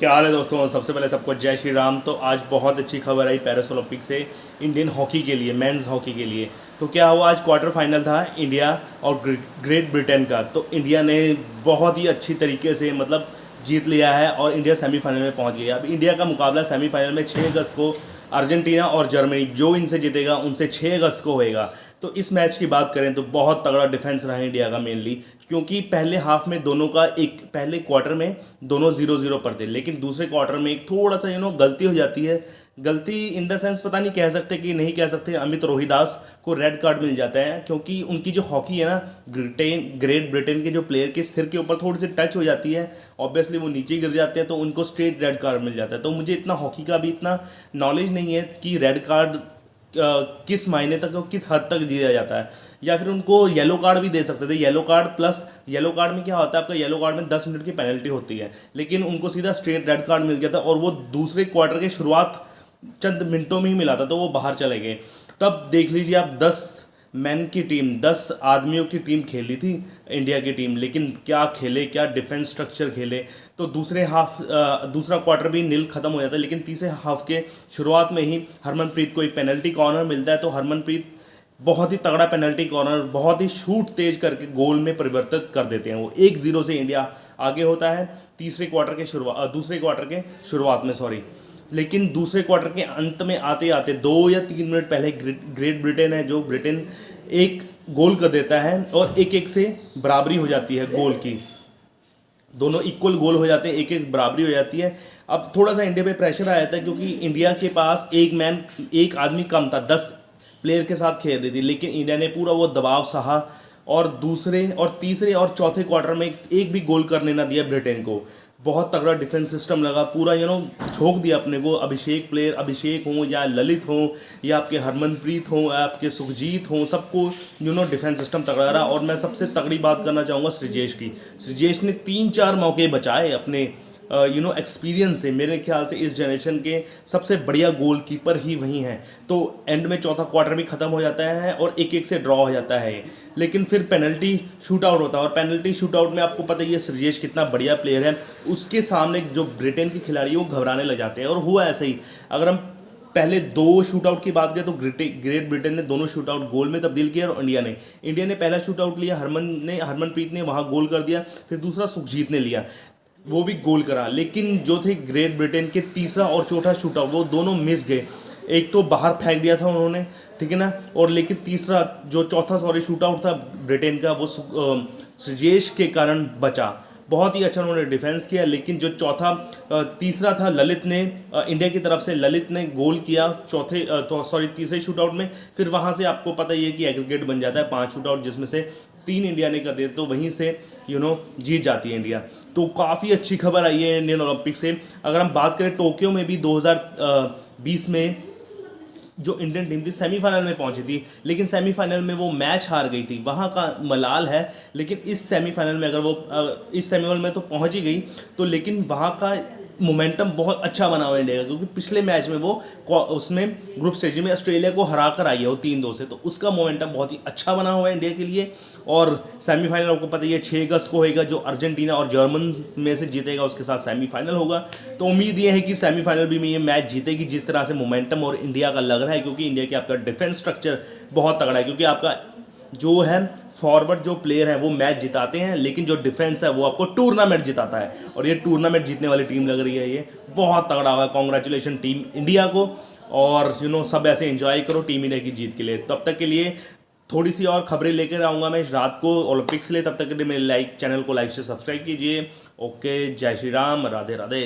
क्या हाल है दोस्तों। सबसे पहले सबको जय श्री राम। तो आज बहुत अच्छी खबर आई पेरिस ओलंपिक से इंडियन हॉकी के लिए, मेंस हॉकी के लिए। तो क्या हुआ, आज क्वार्टर फाइनल था इंडिया और ग्रेट ब्रिटेन का। तो इंडिया ने बहुत ही अच्छी तरीके से जीत लिया है और इंडिया सेमीफाइनल में पहुंच गई है। अब इंडिया का मुकाबला सेमीफाइनल में 6 अगस्त को अर्जेंटीना और जर्मनी, जो इनसे जीतेगा उनसे 6 अगस्त को होएगा। तो इस मैच की बात करें तो बहुत तगड़ा डिफेंस रहा इंडिया का मेनली, क्योंकि पहले हाफ में दोनों का पहले क्वार्टर में दोनों 0-0 पर थे, लेकिन दूसरे क्वार्टर में एक थोड़ा सा गलती हो जाती है। गलती इन द सेंस पता नहीं कह सकते कि नहीं कह सकते, अमित रोहिदास को रेड कार्ड मिल जाता है, क्योंकि उनकी जो हॉकी है ना, ग्रेट ब्रिटेन के जो प्लेयर के सिर के ऊपर थोड़ी सी टच हो जाती है, ऑब्वियसली वो नीचे गिर जाते हैं, तो उनको स्ट्रेट रेड कार्ड मिल जाता है। तो मुझे इतना हॉकी का भी इतना नॉलेज नहीं है कि रेड कार्ड किस मायने तक और किस हद तक दिया जाता है, या फिर उनको येलो कार्ड भी दे सकते थे। Yellow card plus yellow card में क्या होता है, आपका येलो कार्ड में 10 मिनट की पेनल्टी होती है, लेकिन उनको सीधा स्ट्रेट रेड कार्ड मिल गया था और वो दूसरे क्वार्टर की शुरुआत चंद मिनटों में ही मिला था, तो वो बाहर चले गए। तब देख लीजिए आप, 10 मैन की टीम, 10 आदमियों की टीम खेली थी इंडिया की टीम, लेकिन क्या खेले, क्या डिफेंस स्ट्रक्चर खेले। तो दूसरा क्वार्टर भी नील खत्म हो जाता है, लेकिन तीसरे हाफ के शुरुआत में ही हरमनप्रीत को एक पेनल्टी कॉर्नर मिलता है। तो हरमनप्रीत बहुत ही तगड़ा पेनल्टी कॉर्नर, बहुत ही शूट तेज करके गोल में परिवर्तित कर देते हैं। वो 1-0 से इंडिया आगे होता है दूसरे क्वार्टर के शुरुआत में, सॉरी। लेकिन दूसरे क्वार्टर के अंत में आते आते 2 या 3 मिनट पहले ग्रेट ब्रिटेन है, जो ब्रिटेन एक गोल कर देता है और 1-1 से बराबरी हो जाती है गोल की। दोनों इक्वल गोल हो जाते हैं, 1-1 बराबरी हो जाती है। अब थोड़ा सा इंडिया पे प्रेशर आया था, क्योंकि इंडिया के पास एक आदमी कम था, 10 प्लेयर के साथ खेल रही थी, लेकिन इंडिया ने पूरा वो दबाव सहा और दूसरे और तीसरे और चौथे क्वार्टर में एक भी गोल करने ना दिया ब्रिटेन को। बहुत तगड़ा डिफेंस सिस्टम लगा, पूरा झोंक दिया अपने को। अभिषेक हों या ललित हों या आपके हरमनप्रीत हों या आपके सुखजीत हों, सबको डिफेंस सिस्टम तगड़ा रहा। और मैं सबसे तगड़ी बात करना चाहूँगा सृजेश की। सृजेश ने 3-4 मौके बचाए अपने एक्सपीरियंस से। मेरे ख्याल से इस जनरेशन के सबसे बढ़िया गोलकीपर ही वही हैं। तो एंड में चौथा क्वार्टर भी खत्म हो जाता है और 1-1 से ड्रॉ हो जाता है, लेकिन फिर पेनल्टी शूट आउट होता है। और पेनल्टी शूट आउट में आपको पता ही है सृजेश कितना बढ़िया प्लेयर है, उसके सामने जो ब्रिटेन के खिलाड़ी वो घबराने लग जाते हैं। और हुआ ऐसे ही। अगर हम पहले 2 शूट आउट की बात करें तो ग्रेट ब्रिटेन ने दोनों शूट आउट गोल में तब्दील किया, और इंडिया ने पहला शूट आउट लिया, हरमनप्रीत ने वहाँ गोल कर दिया, फिर दूसरा सुखजीत ने लिया, वो भी गोल करा। लेकिन जो थे ग्रेट ब्रिटेन के तीसरा और चौथा शूट आउट, वो दोनों मिस गए। एक तो बाहर फेंक दिया था उन्होंने, ठीक है ना, और लेकिन चौथा शूट आउट था ब्रिटेन का, वो सृजेश के कारण बचा। बहुत ही अच्छा उन्होंने डिफेंस किया। लेकिन जो तीसरा था ललित ने, इंडिया की तरफ से ललित ने गोल किया तीसरे शूट आउट में। फिर वहाँ से आपको पता ही है कि एग्रीगेट बन जाता है 5 शूट आउट, जिसमें से 3 इंडिया ने कर दिए, तो वहीं से जीत जाती है इंडिया। तो काफ़ी अच्छी खबर आई है इंडियन ओलंपिक से। अगर हम बात करें टोक्यो में भी 2020 में जो इंडियन टीम थी सेमीफाइनल में पहुंची थी, लेकिन सेमीफाइनल में वो मैच हार गई थी, वहाँ का मलाल है। लेकिन इस सेमीफाइनल में इस सेमीफाइनल में तो पहुंच ही गई, तो लेकिन वहाँ का मोमेंटम बहुत अच्छा बना हुआ है इंडिया का, क्योंकि पिछले मैच में वो उसमें ग्रुप स्टेज में ऑस्ट्रेलिया को हरा कर आई है वो 3-2 से, तो उसका मोमेंटम बहुत ही अच्छा बना हुआ है इंडिया के लिए। और सेमीफाइनल आपको पता ही है 6 अगस्त को होगा, जो अर्जेंटीना और जर्मन में से जीतेगा उसके साथ सेमीफाइनल होगा। तो उम्मीद ये है कि सेमीफाइनल भी में ये मैच जीतेगी, जिस तरह से मोमेंटम और इंडिया का लग रहा है, क्योंकि इंडिया के आपका डिफेंस स्ट्रक्चर बहुत तगड़ा है। क्योंकि आपका जो है फॉरवर्ड जो प्लेयर है वो मैच जिताते हैं, लेकिन जो डिफेंस है वो आपको टूर्नामेंट जिताता है, और ये टूर्नामेंट जीतने वाली टीम लग रही है। ये बहुत तगड़ा हुआ है। कॉन्ग्रेचुलेशन टीम इंडिया को, और सब ऐसे एंजॉय करो टीम इंडिया की जीत के लिए। तब तक के लिए थोड़ी सी और खबरें लेकर आऊँगा मैं रात को ओलंपिक्स के लिए। तब तक के लिए मेरे चैनल को लाइक से सब्सक्राइब कीजिए। ओके, जय श्री राम, राधे राधे।